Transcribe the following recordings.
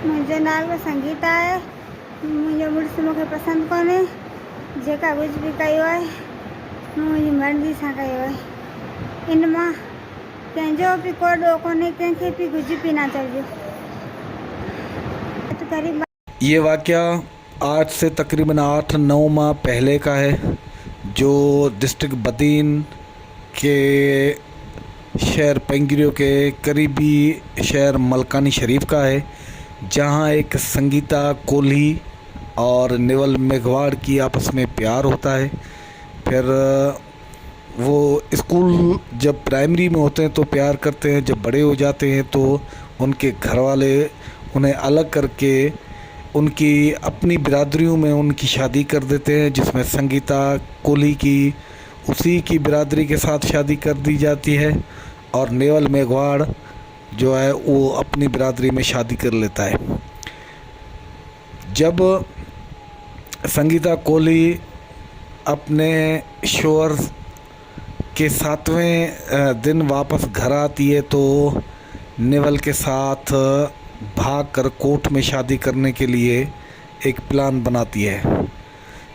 मुंहिंजो नालो संगीता आहे। मुंहिंजो मुड़ुसु मूंखे पसंदि कोन्हे। जेका कुझु बि कयो आहे मुंहिंजी मर्ज़ी सां कयो आहे। इन मां कंहिंजो बि को ॾोह कोन्हे, कंहिंखे बि कुझु बि न चइजो। क़रीब ये वाक़या आज से तकरीबन 8-9 माह पहले का है, जो डिस्ट्रिक्ट बदीन के शहर पेंगिरियो के करीबी शहर मलकानी शरीफ का है, जहां एक संगीता कोहली और नेवल मेघवाड़ की आपस में प्यार होता है। फिर वो स्कूल जब प्राइमरी में होते हैं तो प्यार करते हैं, जब बड़े हो जाते हैं तो उनके घर वाले उन्हें अलग करके उनकी अपनी बिरादरियों में उनकी शादी कर देते हैं, जिसमें संगीता कोहली की उसी की बिरादरी के साथ शादी कर दी जाती है और नेवल मेघवाड़ जो है वो अपनी बिरादरी में शादी कर लेता है। जब संगीता कोहली अपने शोहर के 7वें दिन वापस घर आती है तो नेवल के साथ भागकर कोर्ट में शादी करने के लिए एक प्लान बनाती है।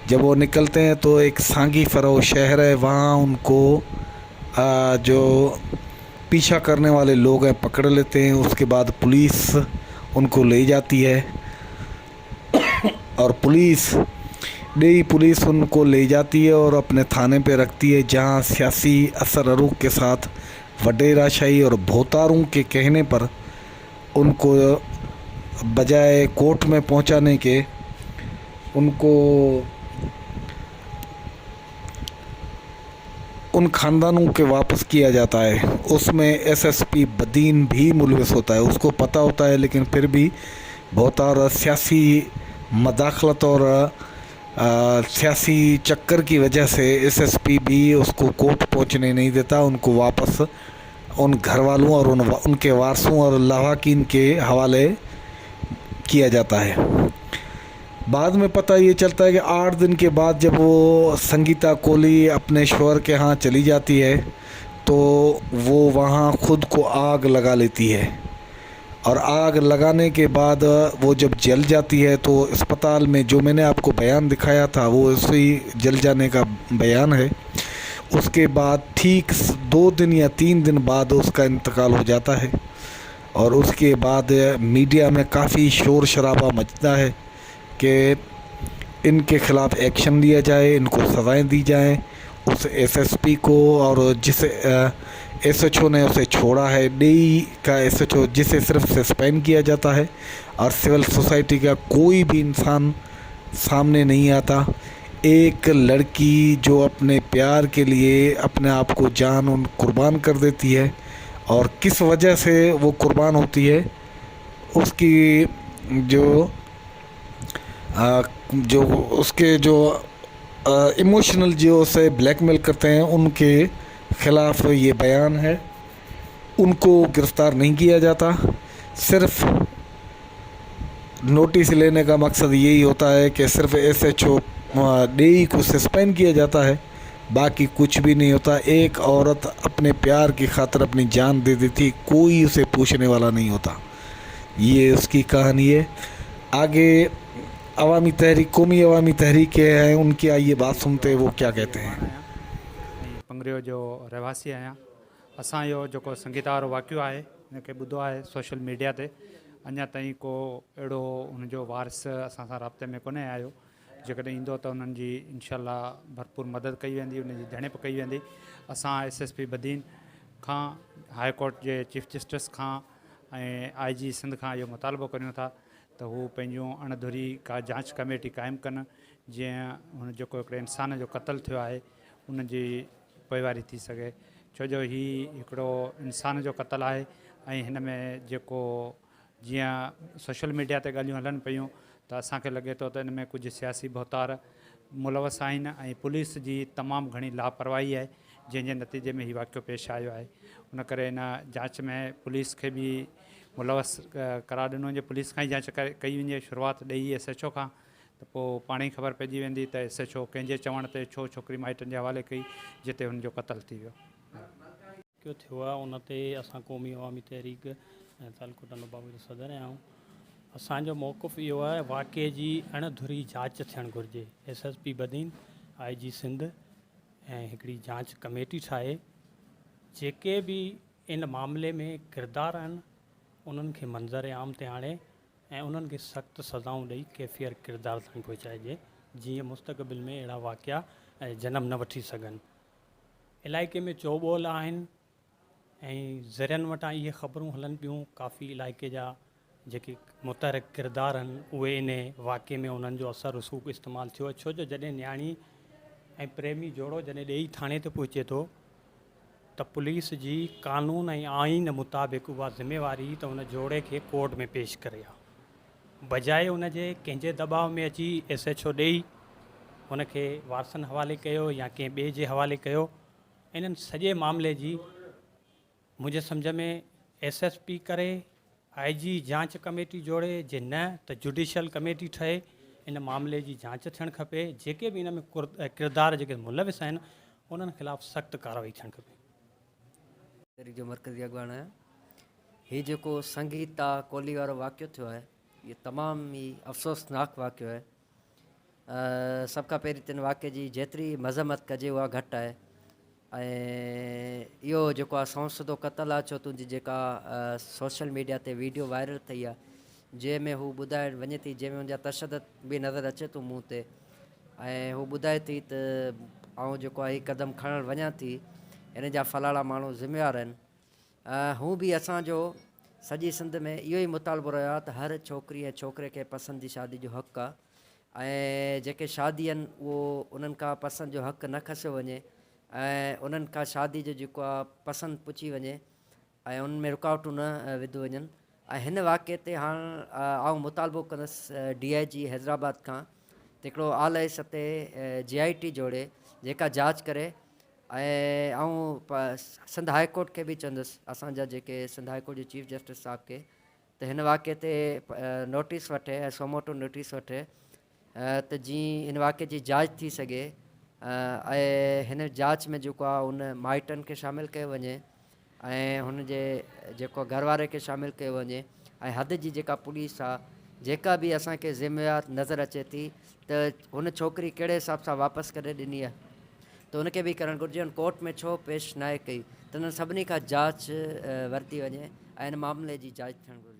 जब वो निकलते हैं तो एक सांगी फरो शहर है, वहाँ उनको जो पीछा करने वाले लोग हैं पकड़ लेते हैं। उसके बाद पुलिस उनको ले जाती है और पुलिस उनको ले जाती है और अपने थाने पे रखती है, जहाँ सियासी असर अरूख के साथ वडेराशाही और भोतारों के कहने पर उनको बजाय कोर्ट में पहुंचाने के उनको उन खानदानों के वापस किया जाता है। उसमें एसएसपी बदीन भी मुलविस होता है, उसको पता होता है, लेकिन फिर भी भोतार सियासी मदाखलत और सियासी चक्कर की वजह से एसएसपी भी उसको कोर्ट पहुंचने नहीं देता। उनको वापस उन घर वालों और उनके वारसों और लवाकिन के हवाले किया जाता है। बाद में पता ये चलता है कि 8 दिन के बाद जब वो संगीता कोहली अपने शोहर के यहाँ चली जाती है तो वो वहाँ खुद को आग लगा लेती है और आग लगाने के बाद वो जब जल जाती है तो अस्पताल में जो मैंने आपको बयान दिखाया था वो उसी जल जाने का बयान है। उसके बाद ठीक 2 दिन या 3 दिन बाद उसका इंतकाल हो जाता है और उसके बाद मीडिया में काफ़ी शोर शराबा मचता है कि इनके ख़िलाफ़ एक्शन लिया जाए, इनको सज़ाएं दी जाएं। उस एसएसपी को और जिस एसएचओ ने उसे छोड़ा है, डीई का एसएचओ जिसे सिर्फ सस्पेंड किया जाता है, और सिविल सोसाइटी का कोई भी इंसान सामने नहीं आता। एक लड़की जो अपने प्यार के लिए अपने आप को जान कुर्बान कर देती है और किस वजह से वो कुर्बान होती है, उसकी जो उसके जो इमोशनल जो उसे ब्लैकमेल करते हैं उनके ख़िलाफ़ ये बयान है। उनको गिरफ़्तार नहीं किया जाता, सिर्फ नोटिस लेने का मकसद यही होता है कि सिर्फ एसएचओ डीई को सस्पेंड किया जाता है, बाकी कुछ भी नहीं होता। एक औरत अपने प्यार की खातिर अपनी जान दे देती, कोई उसे पूछने वाला नहीं होता। ये उसकी कहानी है। आगे अवामी तहरीक कौमी अवामी तहरीक के हैं, उनकी आइए बात सुनते हैं वो क्या कहते हैं। पंगरियो जो रहवासी आहियां। असांजो जेको संगीता वारो वाक़ियो आहे हिनखे ॿुधो आहे सोशल मीडिया ते। अञा ताईं को अहिड़ो हुनजो वारिस असां सां राब्ते में कोन्हे आयो। जेकॾहिं ईंदो त उन्हनि जी इंशाल्लाह भरपूर मदद कई वेंदी, उनजी जणिप कई वेंदी। असां एसएसपी बदीन खां, हाई कोर्ट जे चीफ जस्टिस खां ऐं आईजी सिंध खां इहो मुतालबो करियूं था त हू पंहिंजूं अणधुरी का जांच कमेटी क़ाइमु कनि, जीअं हुन जेको हिकिड़े इंसान जो क़त्लु थियो आहे उनजी पोइवारी थी सघे। छो जो हीउ हिकिड़ो इंसान जो क़त्लु आहे ऐं हिन में जेको जीअं सोशल मीडिया ते ॻाल्हियूं हलनि पियूं त असांखे लॻे थो त इन में कुझु सियासी भोतार मुलवस आहिनि ऐं पुलिस जी तमामु घणी लापरवाही आहे, जंहिंजे नतीजे में हीउ वाक़ियो पेश आयो आहे। उन करे इन जांच में पुलिस खे बि मुलवस करार ॾिनो वञे, पुलिस खां ई जांच कई वञे। शुरूआति ॾेई एसएचओ खां, त पोइ पाण ई ख़बर पइजी वेंदी त एसएचओ कंहिंजे चवण ते छो छोकिरी माइटनि जे हवाले कई जिते हुनजो क़त्लु थी वियो। वाक़ियो थियो आहे उन ते असां क़ौमी अवामी तहरीक ऐं तालकोट नबाब जो सदर आहियूं। असांजो मौक़िफ़ इहो आहे वाक़े जी अणधुरी जांच थियणु घुरिजे। SSP बदीन, IG सिंध ऐं हिकिड़ी जांच कमेटी ठाहे जेके बि इन मामले में किरदार आहिनि उन्हनि खे मंज़र आम ते आणे ऐं उन्हनि खे सख़्तु सज़ाऊं ॾेई कैफ़ियर किरदार ताईं पहुचाइजे जीअं मुस्तक़बिल में अहिड़ा वाक़िया जनम न वठी सघनि। इलाइक़े में चोॿोल आहिनि ऐं ज़रियनि वटां इहे ख़बरूं हलनि पियूं काफ़ी इलाइक़े जा जेके मुतहरिक किरदार आहिनि उहे इन वाक़े में उन्हनि जो असरु रसूख़ इस्तेमालु थियो। छो जो जॾहिं न्याणी ऐं प्रेमी जोड़ो जॾहिं ॾेई थाणे ते पहुचे थो त पुलिस जी कानून ऐं आइन मुताबिक़ उहा ज़िमेवारी त उन जोड़े खे कोर्ट में पेश करे आहे, बजाए उन जे कंहिंजे दॿाउ में अची SHO ॾेई उनखे वारसनि हवाले कयो या कंहिं ॿिए जे हवाले कयो। इन्हनि सॼे मामले जी मुंहिंजे सम्झ में SSP करे IG जांच कमेटी जोड़े, जे न त जुडिशल कमेटी ठहे, इन मामले जी जांच थियणु खपे। जेके बि इन में किरदार जेके मुलविस आहिनि उन्हनि ख़िलाफ़ु सख़्तु कार्रवाई थियणु खपे। जो मरकज़ी अॻवान आहियां। हीउ जेको संगीता कोहली वारो वाक़ियो थियो आहे इहो तमामु ई अफ़सोसनाक वाक़ियो आहे। सभ खां पहिरीं तिन वाक़े जी जेतिरी मज़म्मत कजे उहा घटि आहे ऐं इहो जेको आहे सौंसदो क़तल आहे छो तुंहिंजी जेका सोशल मीडिया ते वीडियो वायरल थी आहे जंहिंमें हू ॿुधाए वञे थी, जंहिंमें हुनजा तशदद बि नज़र अचे थो मूं ते ऐं हू ॿुधाए थी त आउं जेको आहे हीउ क़दम खणणु वञा थी, इन जा फलाणा माण्हू ज़िम्मेवार आहिनि। हू बि असांजो सॼी सिंध में इहो ई मुतालबो रहियो आहे त हर छोकिरी ऐं छोकिरे खे पसंदि जी शादी जो हक़ु आहे ऐं जेके शादी आहिनि उहो उन्हनि खां पसंदि जो हक़ु न खसियो वञे ऐं उन्हनि खां शादी जो जेको आहे पसंदि पुछी वञे ऐं उन में रुकावटूं न विधियूं वञनि। ऐं हिन वाक़े ते हाणे आउं मुतालबो कंदुसि DIG हैदराबाद खां त हिकिड़ो आला सते GIT जोड़े जेका जांच करे ऐं सिंध हाई कोर्ट खे बि चवंदुसि असांजा जेके सिंध हाई कोर्ट जे चीफ जस्टिस साहिब खे त हिन वाक़े ते नोटिस वठे ऐं सोमोटो नोटिस वठे त जीअं हिन वाक़े जी जांच थी सघे ऐं हिन जांच में जेको आहे उन माइटनि खे शामिलु कयो वञे ऐं हुन जे जेको घरवारे खे शामिलु कयो वञे ऐं हद जी जेका पुलिस आहे जेका बि असांखे ज़िम्मेवार नज़र अचे थी त हुन छोकिरी कहिड़े हिसाब सां वापसि करे ॾिनी आहे त उनखे बि करणु घुरिजे। कोर्ट में छो पेश न आहे कई त उन्हनि सभिनी खां जांच वरिती वञे ऐं हिन मामले जी जांच थियणु घुरिजे।